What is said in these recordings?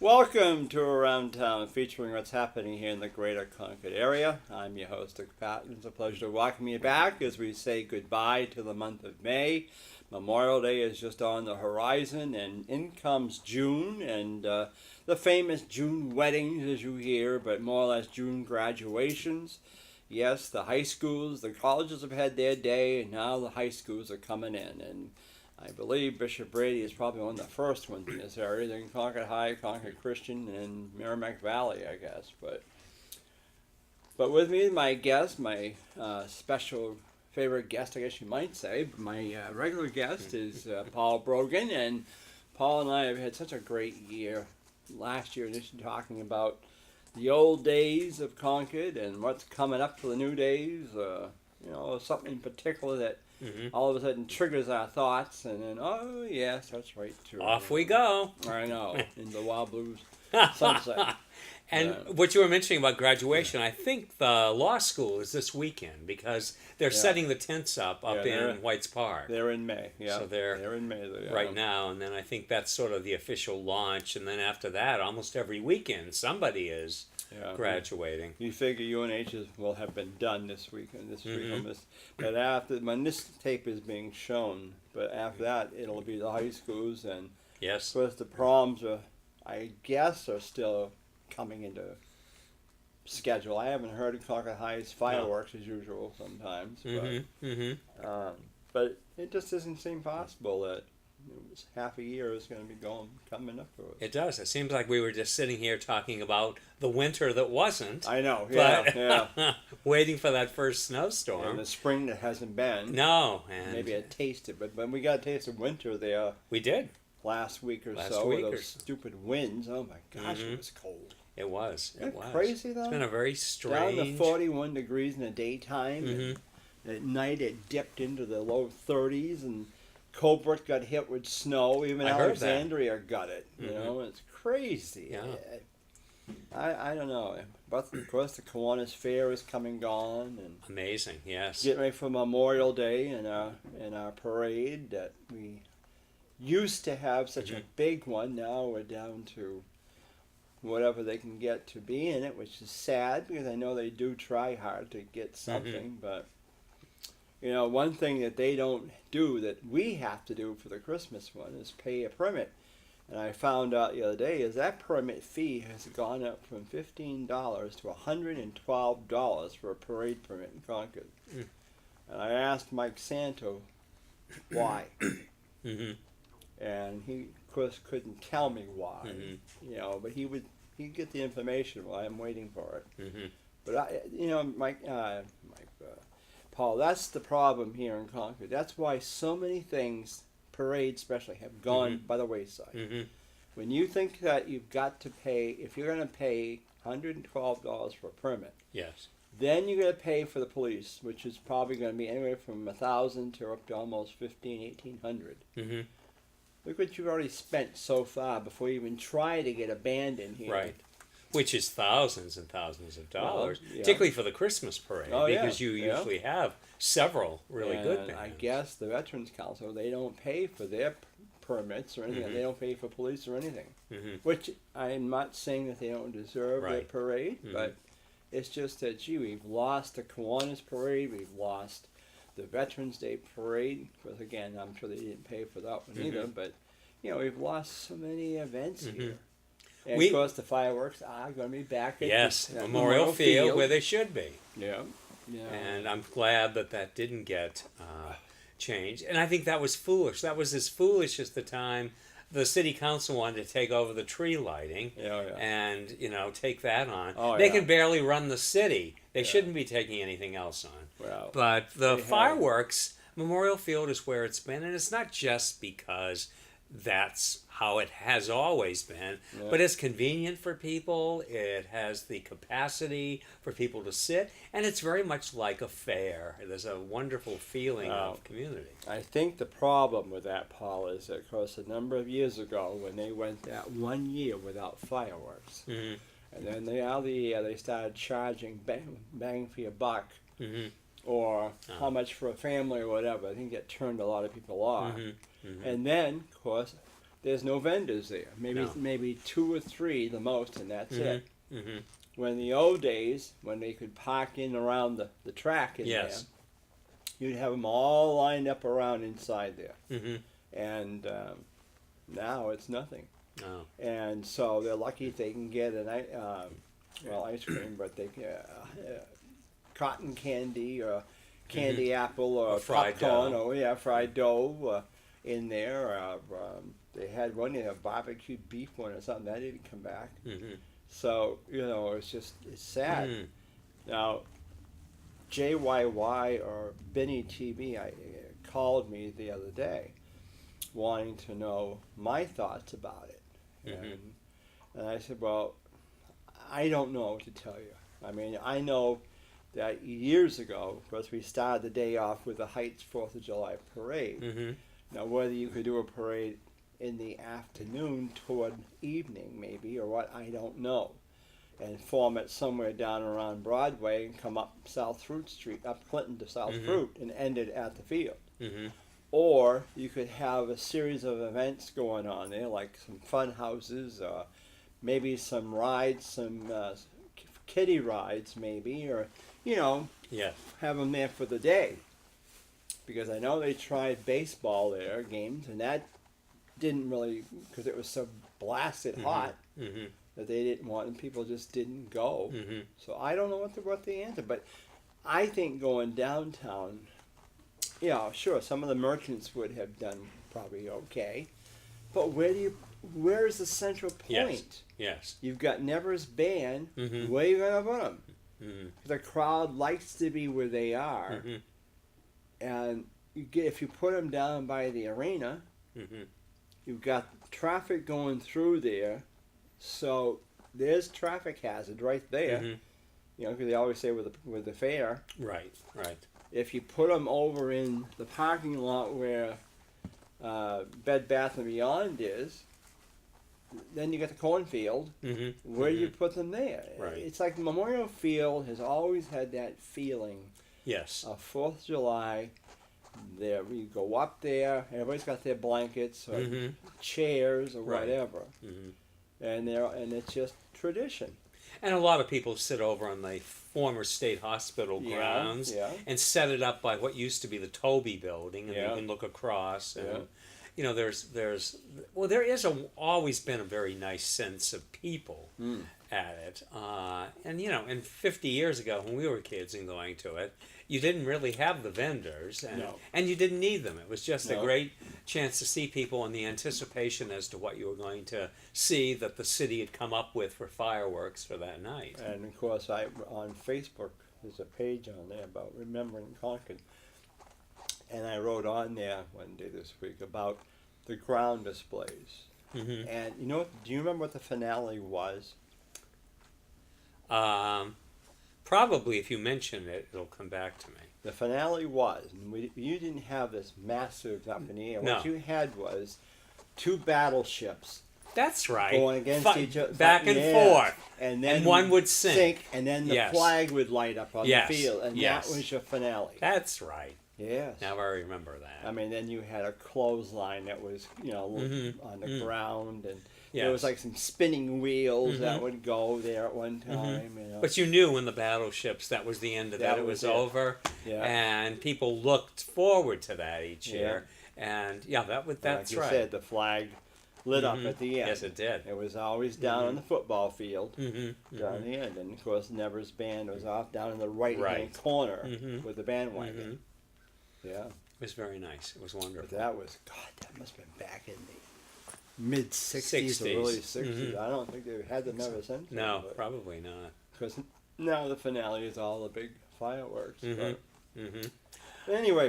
Welcome to Around Town, featuring what's happening here in the greater Concord area. I'm your host, Patten. It's a pleasure to welcome you back as we say goodbye to the month of May. Memorial Day is just on the horizon, and in comes June, and the famous June weddings, as you hear, but more or less June graduations. Yes, the high schools, the colleges have had their day, and now the high schools are coming in, and I believe Bishop Brady is probably one of the first ones in this area. Then Concord High, Concord Christian, and Merrimack Valley, I guess. But with me, my guest, my special favorite guest, I guess you might say. My regular guest is Paul Brogan, and Paul and I have had such a great year last year, just talking about the old days of Concord and what's coming up for the new days. Something in particular that all of a sudden triggers our thoughts, and then, oh, yes, that's right, too. Off we go. I know, in the Wild Blues sunset. And what you were mentioning about graduation, I think the law school is this weekend because they're setting the tents up in White's Park. They're in May, yeah. So they're in May right now, and then I think that's sort of the official launch, and then after that, almost every weekend, somebody is graduating. You figure UNHs will have been done this weekend, but after, when this tape is being shown, but after that, it'll be the high schools, and yes, of course the proms are still coming into schedule. I haven't heard of Concord High's fireworks as usual sometimes, but it just doesn't seem possible that half a year is going to be coming up for us. It does. It seems like we were just sitting here talking about the winter that wasn't. I know, waiting for that first snowstorm. And the spring that hasn't been. No. And maybe a taste of it, but we got a taste of winter there. We did. Last week or so, with those stupid winds. Oh my gosh, it was cold. It was. Isn't that crazy though? It's been a very strange. Down to 41 degrees in the daytime. And at night it dipped into the low 30s, and Colbert got hit with snow. Even Alexandria got it. You know, it's crazy. Yeah. I don't know. But of course the Kiwanis Fair is coming on, and amazing. Yes. Getting ready for Memorial Day and our parade that we used to have such a big one. Now we're down to whatever they can get to be in it, which is sad because I know they do try hard to get something. But one thing that they don't do that we have to do for the Christmas one is pay a permit. And I found out the other day is that permit fee has gone up from $15 to $112 for a parade permit in Concord. And I asked Mike Santo why. And he, of course, couldn't tell me why. But he'd get the information while I'm waiting for it. But Paul, that's the problem here in Concord. That's why so many things, parades especially, have gone by the wayside. When you think that you've got to pay, if you're going to pay $112 for a permit, yes, then you're going to pay for the police, which is probably going to be anywhere from $1,000 to up to almost $1,500. Look what you've already spent so far before you even try to get a band in here. Right. Which is thousands and thousands of dollars, particularly for the Christmas parade, because you usually have several really good bands. I guess the Veterans Council, they don't pay for their permits or anything. They don't pay for police or anything, which I'm not saying that they don't deserve their parade, but it's just that, we've lost the Kiwanis Parade, we've lost the Veterans Day Parade, because again, I'm sure they didn't pay for that one either, but we've lost so many events here. And of course, the fireworks are going to be back at Memorial Field, where they should be. Yeah. And I'm glad that didn't get changed. And I think that was foolish. That was as foolish as the time the city council wanted to take over the tree lighting and, take that on. They can barely run the city. They shouldn't be taking anything else on. Well, but the fireworks, Memorial Field is where it's been. And it's not just because that's how it has always been, but it's convenient for people. It has the capacity for people to sit, and it's very much like a fair. There's a wonderful feeling of community. I think the problem with that, Paul, is that, of course, a number of years ago when they went that 1 year without fireworks, and then they started charging bang for your buck, or how much for a family or whatever. I think that turned a lot of people off. And then, of course, there's no vendors there. No. Maybe 2 or 3 the most, and that's it. Mm-hmm. When in the old days, when they could park in around the track in Yes. there, you'd have them all lined up around inside there. Mm-hmm. And now it's nothing. Oh. And so they're lucky if they can get ice cream, but they cotton candy or candy apple or fried popcorn dough. or fried dough in there. They had one, a barbecued beef one or something that didn't come back. Mm-hmm. So it's sad. Mm. Now, JYY or Benny TV called me the other day, wanting to know my thoughts about it. Mm-hmm. And I said, well, I don't know what to tell you. I mean, I know that years ago, of course, we started the day off with the Heights 4th of July parade. Mm-hmm. Now, whether you could do a parade in the afternoon toward evening, maybe, or what, I don't know. And form it somewhere down around Broadway and come up South Fruit Street, up Clinton to South Mm-hmm. Fruit, and end it at the field. Mm-hmm. Or you could have a series of events going on there, like some fun houses, or maybe some rides, some kiddie rides, maybe, or, Yes. have them there for the day. Because I know they tried baseball there, games, and that didn't really, because it was so blasted hot Mm-hmm. that they didn't want, and people just didn't go. Mm-hmm. So I don't know what the answer, but I think going downtown, sure, some of the merchants would have done probably okay, but where's the central point? Yes. You've got Nevers Band. Mm-hmm. Where are you gonna put them? Mm-hmm. The crowd likes to be where they are, Mm-hmm. and if you put them down by the arena, Mm-hmm. you've got traffic going through there, so there's traffic hazard right there. Mm-hmm. Because they always say with the fair. Right. If you put them over in the parking lot where Bed Bath & Beyond is, then you get the cornfield. Mm-hmm. Where do you put them there? Right. It's like Memorial Field has always had that feeling Yes. of 4th of July. There, you go up there, everybody's got their blankets or Mm-hmm. chairs or Right. whatever. Mm-hmm. And it's just tradition. And a lot of people sit over on the former state hospital grounds Yeah. and set it up by what used to be the Toby building, and Yeah. you can look across. And Yeah. there is always been a very nice sense of people at it. And 50 years ago when we were kids and going to it, you didn't really have the vendors, and you didn't need them. It was just a great chance to see people and the anticipation as to what you were going to see that the city had come up with for fireworks for that night. And of course, on Facebook, there's a page on there about remembering Concord. And I wrote on there one day this week about the ground displays. Mm-hmm. And do you remember what the finale was? Probably if you mention it, it'll come back to me. The finale was, and you didn't have this massive up in the air. No. What you had was 2 battleships That's right. going against each other. Back and forth. And then one would sink. and then the Yes. flag would light up on Yes. the field. And Yes. that was your finale. That's right. Yes. Now I remember that. I mean, then you had a clothesline that was, Mhm. on the ground, and Yes. there was like some spinning wheels that would go there at one time. But you knew when the battleships, that was the end of That that. It was was it. over. Yeah. And people looked forward to that each Yeah. year. And that's like you right. said, the flag lit up Mhm. at the end. Yes, it did. It was always down on the football field Mm-hmm. down the end, and of course, Nevers Band was off down in the right-hand Right. corner Mhm. with the bandwagon. Yeah, It was very nice. It was but wonderful. that must have been back in the mid-60s or early 60s. I don't think they've had them ever since. No, probably not. Because now the finale is all the big fireworks. Mhm. Mm-hmm.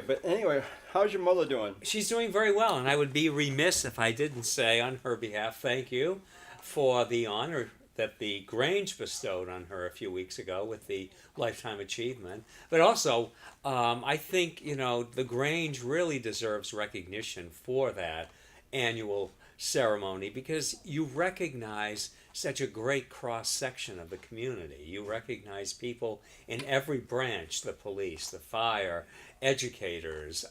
But anyway, how's your mother doing? She's doing very well, and I would be remiss if I didn't say on her behalf thank you for the honor that the Grange bestowed on her a few weeks ago with the Lifetime Achievement. But also, I think, the Grange really deserves recognition for that annual ceremony because you recognize such a great cross-section of the community. You recognize people in every branch, the police, the fire, educators,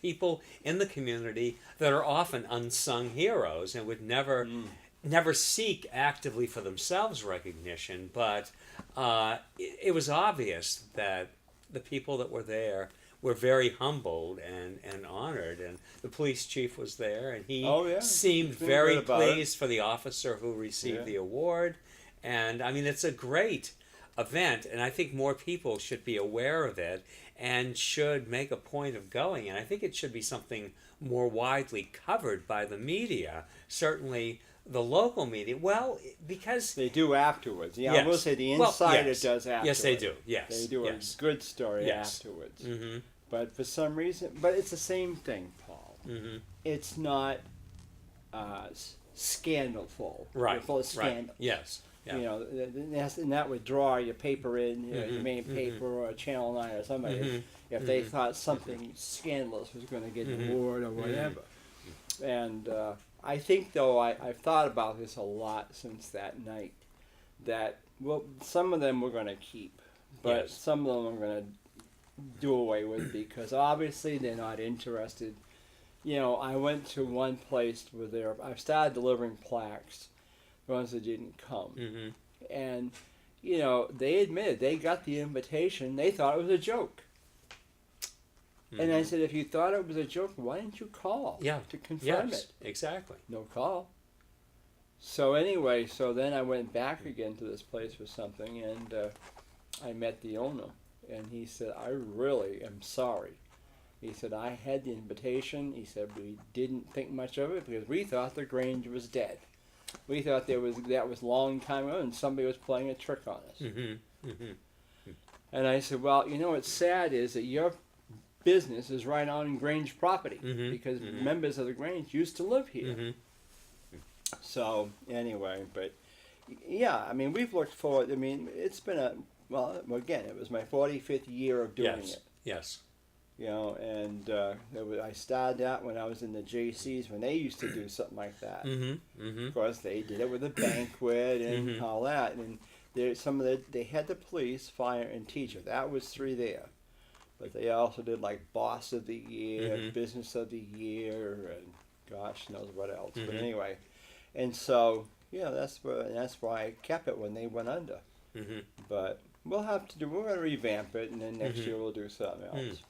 people in the community that are often unsung heroes and would never seek actively for themselves recognition, but it was obvious that the people that were there were very humbled and honored, and the police chief was there, and he seemed very pleased for the officer who received the award. And I mean, it's a great event, and I think more people should be aware of it and should make a point of going, and I think it should be something more widely covered by the media, certainly the local media. Well, because they do afterwards. Yeah, I will say the Insider does afterwards. Yes, they do. Yes, they do a good story afterwards. Mm-hmm. But for some reason, but it's the same thing, Paul. Mm-hmm. It's not scandalful. Right. Full of scandal. Right. Yes. Yeah. You know, and that would draw your paper in, your main paper or Channel 9 or somebody, if they thought something scandalous was going to get an award or whatever. And I think, though, I've thought about this a lot since that night, that, well, some of them we're going to keep, but some of them are going to do away with because obviously they're not interested. You know, I went to one place where I started delivering plaques, the ones that didn't come. And, you know, they admitted they got the invitation. They thought it was a joke. And I said, if you thought it was a joke, why didn't you call to confirm it? Exactly. No call. So anyway, so then I went back again to this place for something, and I met the owner. And he said, I really am sorry. He said, I had the invitation. He said, we didn't think much of it because we thought the Grange was dead. We thought that was a long time ago and somebody was playing a trick on us. And I said, well, you know what's sad is that your business is right on Grange property because members of the Grange used to live here. So anyway, but yeah, I mean, we've looked forward. I mean, it's been well, again, it was my 45th year of doing it. Yes. You know, and I started that when I was in the JCs when they used to do something like that. Of course, they did it with a banquet and all that. And they had the police, fire, and teacher. That was 3 there. But they also did like Boss of the Year, Business of the Year, and gosh knows what else. But anyway, and so that's why I kept it when they went under. But we're going to revamp it, and then next year we'll do something else.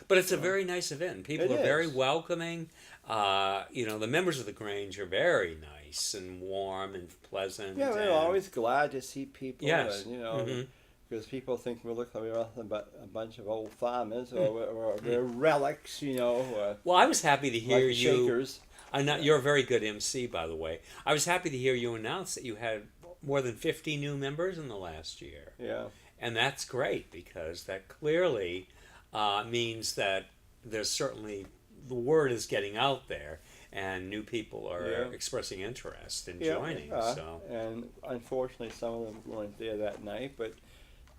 But it's a very nice event. People are very welcoming. The members of the Grange are very nice and warm and pleasant. Yeah, we're always glad to see people. Yes. And, because people think we look like we're nothing but a bunch of old farmers or we're relics, well, I was happy to hear like Shakers. You're a very good MC, by the way. I was happy to hear you announce that you had more than 50 new members in the last year. Yeah. And that's great because that clearly means that there's certainly the word is getting out there and new people are expressing interest in joining. So. And unfortunately, some of them weren't there that night, but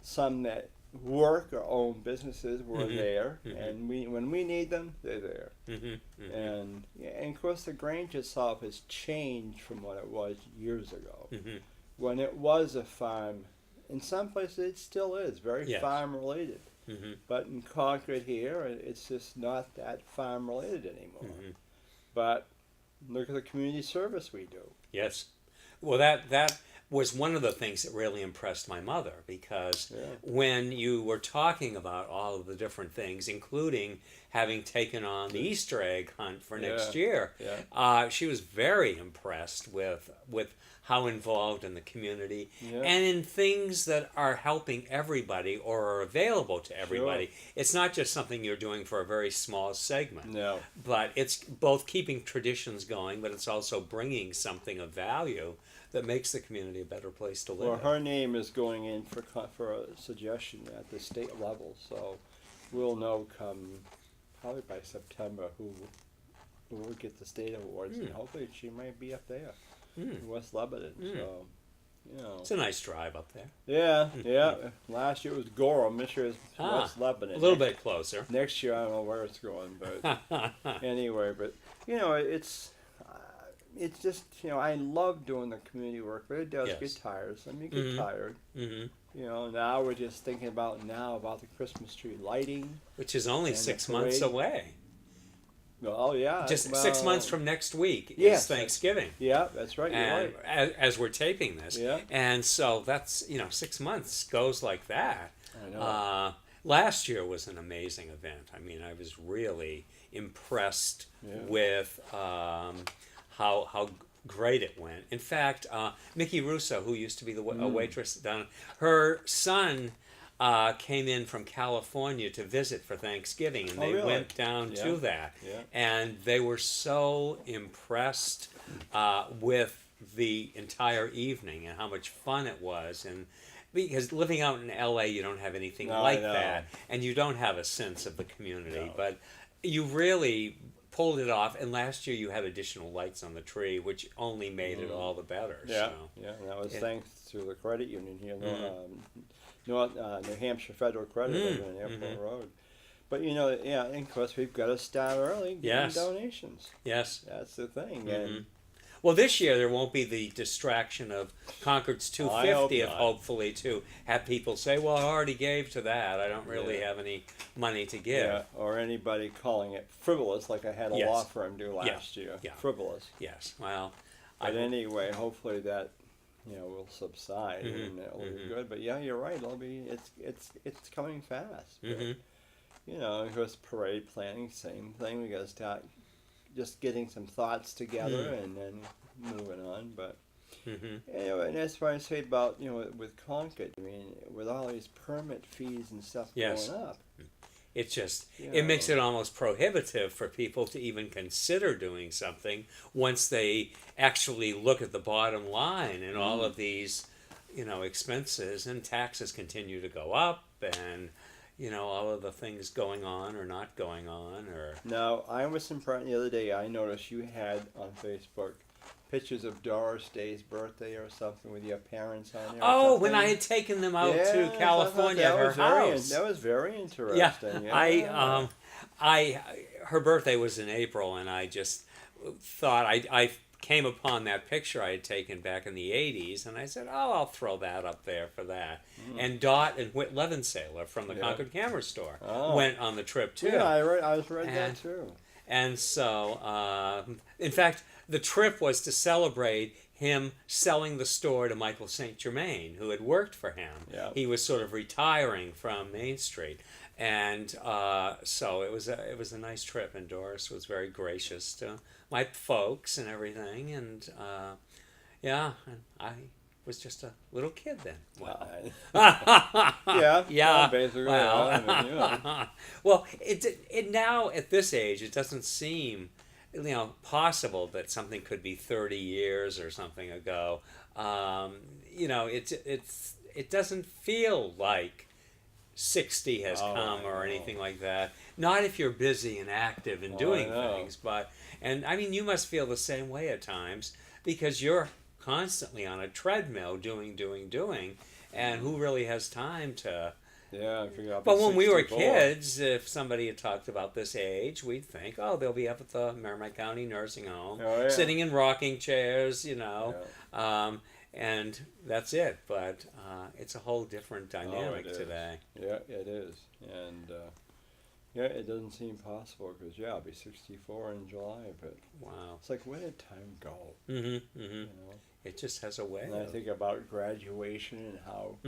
some that work or own businesses were there, and when we need them, they're there. And of course, the Grange itself has changed from what it was years ago. When it was a farm, in some places it still is very farm related. But in Concord here, it's just not that farm related anymore. But look at the community service we do. Yes. Well, that was one of the things that really impressed my mother because when you were talking about all of the different things, including having taken on the Easter egg hunt for next year, she was very impressed with how involved in the community and in things that are helping everybody or are available to everybody. It's not just something you're doing for a very small segment, but it's both keeping traditions going, but it's also bringing something of value that makes the community a better place to live. Well, her name is going in for a suggestion at the state level, so we'll know come probably by September who will get the state awards, and hopefully she might be up there in West Lebanon. So, it's a nice drive up there. Yeah. Last year it was Gorham. This year is West Lebanon. A little bit closer. Next year I don't know where it's going, but anyway, but it's just, I love doing the community work, but it does get tired. Some you get tired. Now we're just thinking about the Christmas tree lighting. Which is only 6 months away. Oh yeah. Just 6 months from next week yes, is Thanksgiving. Yeah, that's right. You're And right. as we're taping this, Yeah. and so that's 6 months goes like that. I know. Last year was an amazing event. I mean, I was really impressed with how great it went. In fact, Mickey Russo, who used to be a waitress down, her son came in from California to visit for Thanksgiving, and they really? went down to that, Yeah. and they were so impressed with the entire evening and how much fun it was. And because living out in LA, you don't have anything like that, and you don't have a sense of the community. No. But you really pulled it off. And last year you had additional lights on the tree, which only made it all the better. Yeah, So. yeah, and that was thanks to the credit union here, New Hampshire Federal Credit over on Airport Road. But and of course we've got to start early getting donations. Yes. That's the thing. And well, this year there won't be the distraction of Concord's 250th, hopefully, to have people say, well, I already gave to that. I don't really have any money to give. Yeah, or anybody calling it frivolous, like I had a law firm do last year. Yeah. Frivolous. Yes. Well, But anyway, hopefully that will subside and it'll be good. But yeah, you're right. It'll be it's coming fast. But, of course, parade planning, same thing. We got to start just getting some thoughts together and then moving on. But anyway, and that's what I say about with Concord. I mean, with all these permit fees and stuff going up. It just it makes it almost prohibitive for people to even consider doing something once they actually look at the bottom line, and all of these expenses and taxes continue to go up, and all of the things going on or not going on. Or now, I was impressed the other day. I noticed you had on Facebook pictures of Doris Day's birthday or something with your parents on there. Oh, when I had taken them out to California at her house. That was very interesting. Yeah, her birthday was in April, and I just thought I came upon that picture I had taken back in the 80s, and I said, oh, I'll throw that up there for that. And Dot and Whit Levensaler from the Concord Camera Store went on the trip too. Yeah, I read that too. And so, in fact, the trip was to celebrate him selling the store to Michael St. Germain, who had worked for him. Yeah. He was sort of retiring from Main Street. And so it was a nice trip, and Doris was very gracious to my folks and everything. And and I was just a little kid then. Wow. Yeah, basically. Wow. Well, it now at this age, it doesn't seem possible that something could be 30 years or something ago. It doesn't feel like 60 has come or anything like that. Not if you're busy and active and doing things, and I mean, you must feel the same way at times, because you're constantly on a treadmill doing, and who really has time to... Yeah, I figure out. But when we were kids, if somebody had talked about this age, we'd think, oh, they'll be up at the Merrimack County Nursing Home, sitting in rocking chairs, and that's it. But it's a whole different dynamic today. Yeah, it is. And it doesn't seem possible because, I'll be 64 in July, but wow, it's like, where did time go? It just has a way. And I think about graduation and how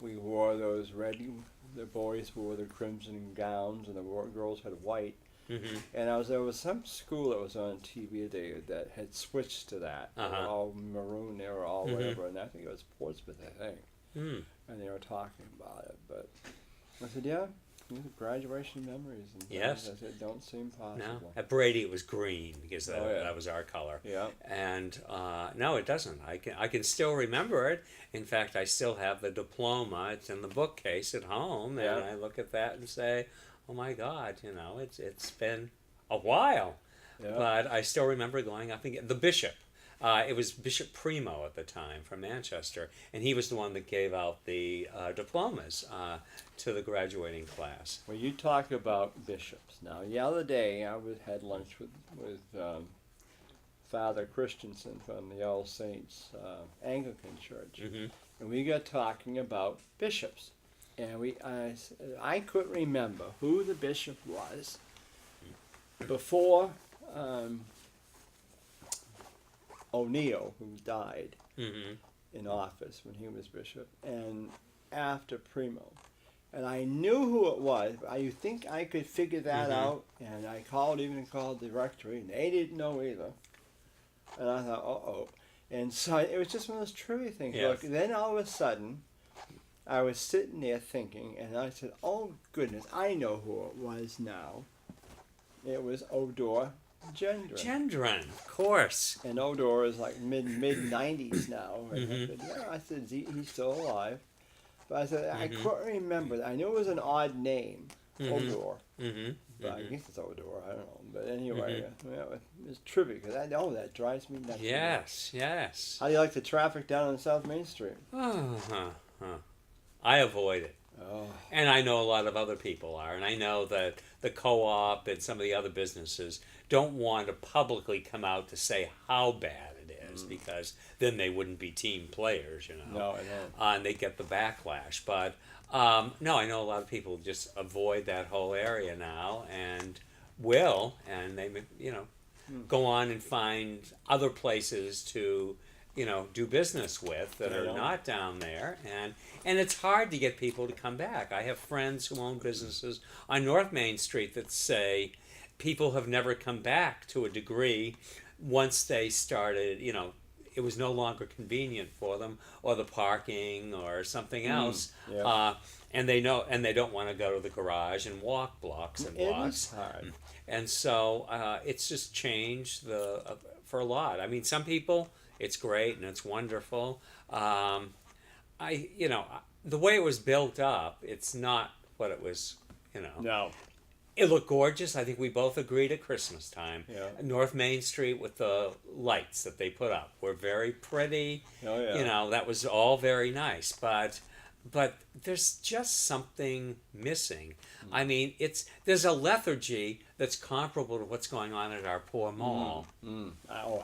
we wore those the boys wore the crimson gowns and the girls had white. And there was some school that was on TV today that had switched to that. They were all maroon, they were all whatever, and I think it was Portsmouth, I think. And they were talking about it, but I said, graduation memories and things. I said, don't seem possible. No, at Brady it was green because that was our color. Yeah. And no, it doesn't. I can still remember it. In fact, I still have the diploma. It's in the bookcase at home, and I look at that and say, oh my God, it's been a while. Yeah. But I still remember going up and getting the bishop. It was Bishop Primo at the time from Manchester, and he was the one that gave out the diplomas to the graduating class. Well, you talk about bishops. Now, the other day I had lunch with Father Christensen from the All Saints Anglican Church, and we got talking about bishops. And I couldn't remember who the bishop was before O'Neill, who died in office when he was bishop, and after Primo. And I knew who it was. I think I could figure that out, and I called the rectory, and they didn't know either. And I thought, uh-oh. And so it was just one of those trivia things. Yes. Look, then all of a sudden, I was sitting there thinking, and I said, oh, goodness, I know who it was now. It was Odor Gendron. Gendron, of course. And Odor is like mid-90s now. And I said, yeah, I said, he's still alive. But I said, I couldn't remember. I knew it was an odd name, Odor. But I guess it's Odor, I don't know. But anyway, it's trivia, because I know that drives me nuts. Yes, yes. How do you like the traffic down on South Main Street? I avoid it. Oh. And I know a lot of other people are. And I know that the co-op and some of the other businesses don't want to publicly come out to say how bad it is, because then they wouldn't be team players, you know. No, I don't. And they get the backlash. But no, I know a lot of people just avoid that whole area now and will, and they, you know, go on and find other places to, you know, do business with that are not down there. And it's hard to get people to come back. I have friends who own businesses on North Main Street that say people have never come back to a degree once they started, you know, it was no longer convenient for them, or the parking or something else. And they know, and they don't want to go to the garage and walk blocks and blocks. It's hard. And so it's just changed for a lot. I mean, some people, it's great and it's wonderful. You know, the way it was built up, it's not what it was, you know. No. It looked gorgeous. I think we both agreed at Christmas time. Yeah. North Main Street with the lights that they put up were very pretty. Oh, yeah. You know, that was all very nice. But there's just something missing. I mean, there's a lethargy that's comparable to what's going on at our poor mall. Oh, I know.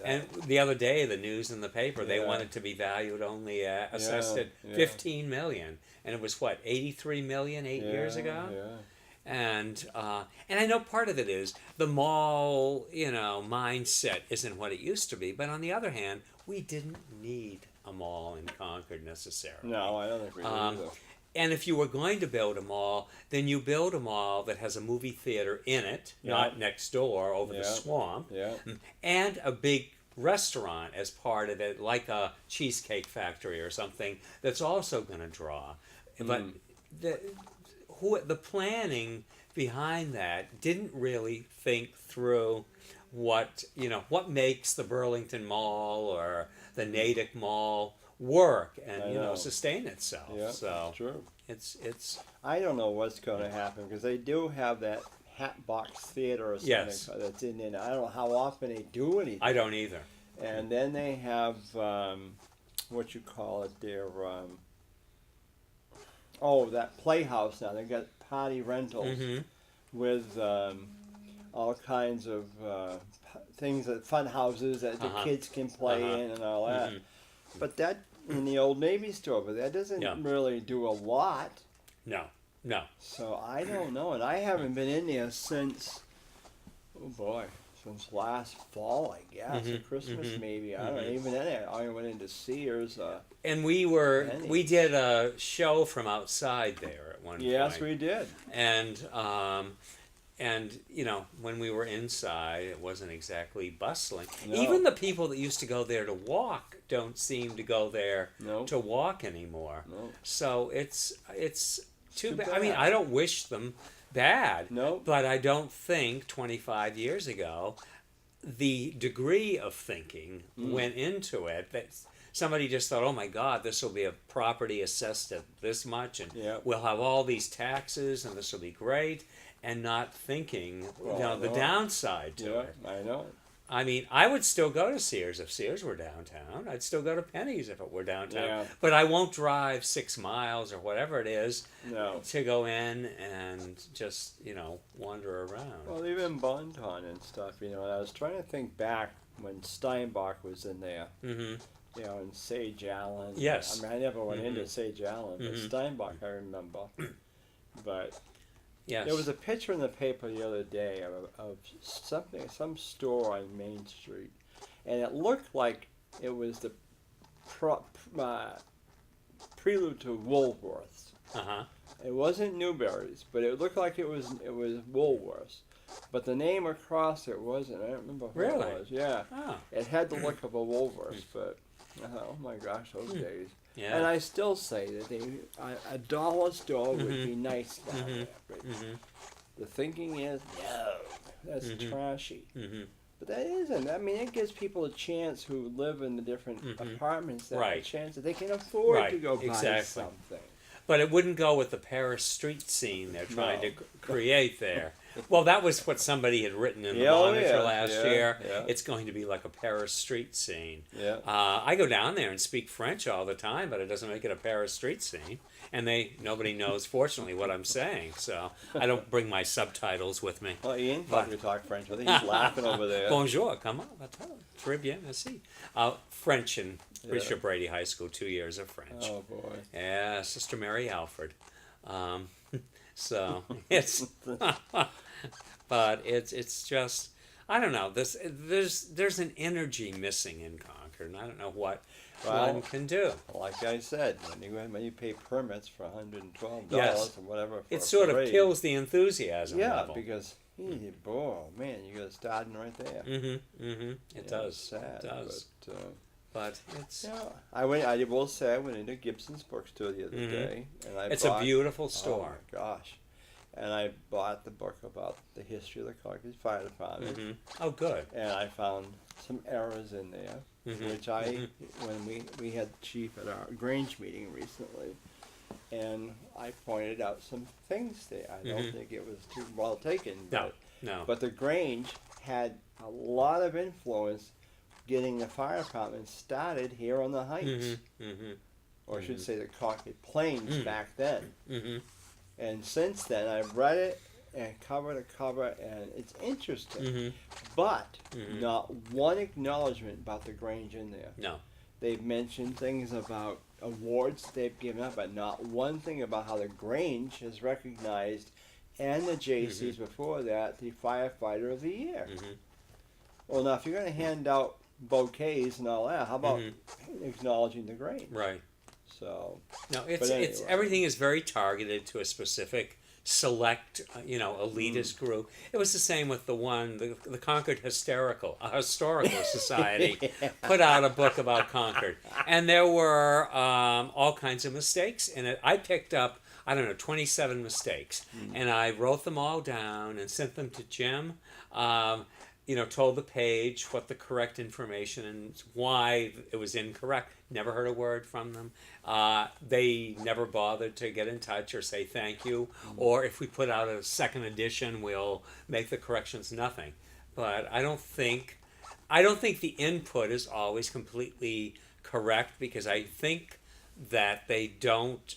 And the other day, the news in the paper, they wanted to be valued only assessed at $15 million, and it was what, 83 million 8 years ago. Yeah. And I know part of it is the mall, you know, mindset isn't what it used to be. But on the other hand, we didn't need a mall in Concord necessarily. No, I don't think we do either. And if you were going to build a mall, then you build a mall that has a movie theater in it, not next door over the swamp, and a big restaurant as part of it, like a Cheesecake Factory or something, that's also going to draw. But the planning behind that didn't really think through what makes the Burlington Mall or the Natick Mall work and sustain itself. Yeah, so that's true. It's I don't know what's going to happen, because they do have that Hatbox Theater or something that's in there. I don't know how often they do anything. I don't either. And then they have what you call it there. That Playhouse now. They got party rentals with all kinds of things, fun houses that the kids can play in and all that. But that in the old Navy store, but that doesn't really do a lot. No. So I don't know, and I haven't been in there since last fall, I guess, or Christmas maybe. I don't know. Even then, I went into Sears. And we did a show from outside there at one point. Yes, we did. And you know, when we were inside, it wasn't exactly bustling. No. Even the people that used to go there to walk don't seem to go there to walk anymore. No. So it's too bad. bad. I mean, I don't wish them bad. No. But I don't think 25 years ago, the degree of thinking went into it that somebody just thought, oh my God, this will be a property assessed at this much, and we'll have all these taxes, and this will be great. And not thinking, the downside to it. I know. I mean, I would still go to Sears if Sears were downtown. I'd still go to Penny's if it were downtown. Yeah. But I won't drive 6 miles or whatever it is to go in and just, wander around. Well, even Bonton and stuff, and I was trying to think back when Steinbach was in there. And Sage Allen. Yes. I mean, I never went into Sage Allen, but Steinbach I remember. But Yes. There was a picture in the paper the other day of some store on Main Street, and it looked like it was the prelude to Woolworths. Uh-huh. It wasn't Newberry's, but it looked like it was Woolworths. But the name across it wasn't. I don't remember what Really? it was. Yeah. Oh. It had the look of a Woolworths, but oh my gosh, those days. Yeah. And I still say that a dollar store would be nice down there. But the thinking is, no, that's trashy. But that isn't. I mean, it gives people a chance who live in the different apartments that a chance that they can afford to go buy something. But it wouldn't go with the Paris street scene they're trying to create there. Well, that was what somebody had written in the Monitor last year. Yeah. It's going to be like a Paris street scene. Yeah. I go down there and speak French all the time, but it doesn't make it a Paris street scene. And nobody knows, fortunately, what I'm saying. So I don't bring my subtitles with me. Well, Ian probably talk French with him. He's laughing over there. Bonjour, comment, très bien, merci. French in Bishop Brady High School, 2 years of French. Oh, boy. Yeah, Sister Mary Alfred. So it's, but it's just, I don't know. There's an energy missing in Concord, and I don't know what one can do. Like I said, when you pay permits for $112 Yes. or whatever, for It a sort of parade, kills the enthusiasm level. because boy, man, you got starting right there. It does. Sad, It does. But it's I will say I went into Gibson's bookstore the other day, and I it's bought, a beautiful store. Oh my gosh! And I bought the book about the history of the Concord Fire Department. Oh, good. And I found some errors in there, which when we had the chief at our Grange meeting recently, and I pointed out some things there. I don't think it was too well taken. No. But the Grange had a lot of influence getting the fire department started here on the Heights. Or I should say the Concord Plains back then. And since then, I've read it and cover to cover, and it's interesting. But not one acknowledgement about the Grange in there. No. They've mentioned things about awards they've given up, but not one thing about how the Grange has recognized, and the JCs before that, the Firefighter of the Year. Well, now, if you're going to hand out bouquets and all that, how about acknowledging the Grange? Right. So no, it's everything is very targeted to a specific select, elitist group. It was the same with the Concord Historical Society put out a book about Concord, and there were all kinds of mistakes in it. I picked up 27 mistakes, and I wrote them all down and sent them to Jim. Told the page what the correct information and why it was incorrect. Never heard a word from them. They never bothered to get in touch or say thank you. Or if we put out a second edition, we'll make the corrections. Nothing. But I don't think the input is always completely correct, because I think that they don't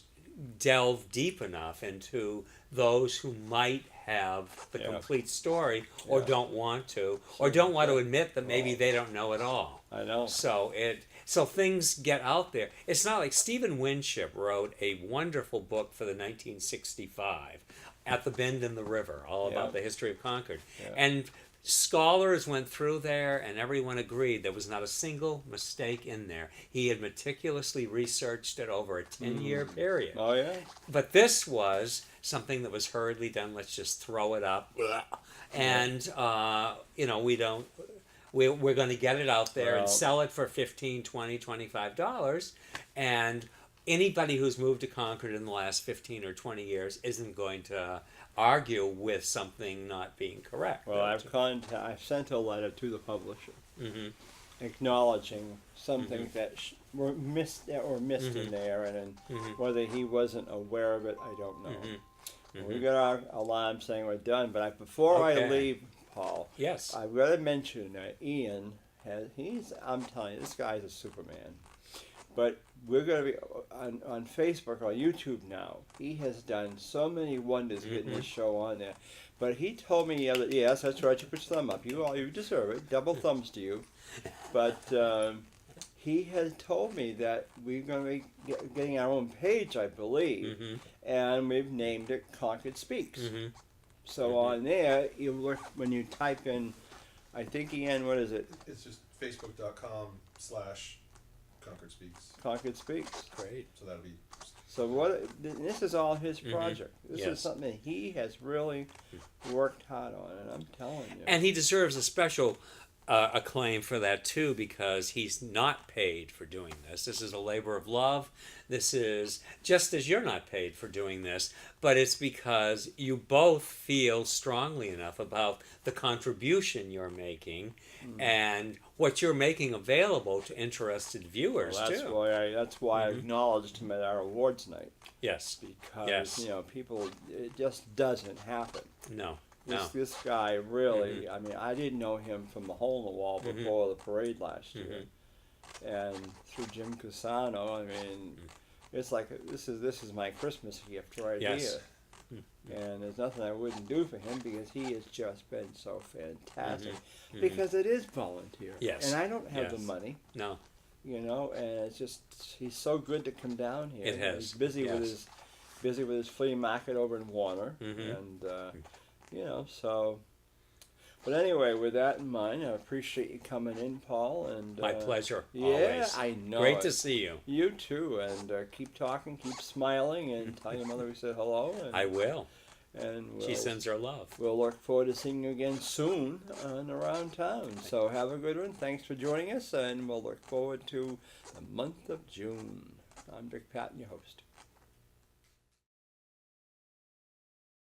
delve deep enough into those who might have the complete story, or don't want to, or don't want to admit that maybe they don't know it all. I know. So things get out there. It's not like Stephen Winship wrote a wonderful book for the 1965 At the Bend in the River, all about the history of Concord. And scholars went through there, and everyone agreed there was not a single mistake in there. He had meticulously researched it over a 10-year period. Oh, yeah? But this was something that was hurriedly done. Let's just throw it up. And, we're going to get it out there and sell it for $15, $20, $25. And anybody who's moved to Concord in the last 15 or 20 years isn't going to argue with something not being correct. Well, I've sent a letter to the publisher acknowledging some things that were missed in there, and whether he wasn't aware of it, I don't know. We got our alarm saying we're done, but before I leave, Paul, I've got to mention that Ian I'm telling you, this guy's a Superman. But we're going to be on Facebook or YouTube now. He has done so many wonders getting this show on there. But he told me yes, that's right, you put your thumb up. You deserve it. Double thumbs to you. But he has told me that we're going to be getting our own page, I believe, and we've named it Concord Speaks. So on there, you look when you type in, I think, Ian, what is it? It's just facebook.com/Concord Speaks. Concord Speaks. Great. So that'll be. So this is all his project. This is something he has really worked hard on, and I'm telling you. And he deserves a special acclaim for that too, because he's not paid for doing this. This is a labor of love. This is just as you're not paid for doing this, but it's because you both feel strongly enough about the contribution you're making and what you're making available to interested viewers Well, too. that's why I acknowledged him at our awards night, Yes. because Yes. people, it just doesn't happen. No. This guy really, I mean, I didn't know him from the hole in the wall before the parade last year, and through Jim Cusano, I mean, it's like this is my Christmas gift right Yes. here, and there's nothing I wouldn't do for him because he has just been so fantastic. Because it is volunteer, Yes. and I don't have the Yes. money, No. and it's just he's so good to come down here. It has. He's busy Yes. with his flea market over in Warner, and. So, but anyway, with that in mind, I appreciate you coming in, Paul. And My pleasure. Yeah, Always. I know. Great it. to see you. You too, and keep talking, keep smiling, and tell your mother we said hello. And, I will. And She sends her love. We'll look forward to seeing you again soon and around town. So have a good one. Thanks for joining us, and we'll look forward to the month of June. I'm Dick Patten, your host.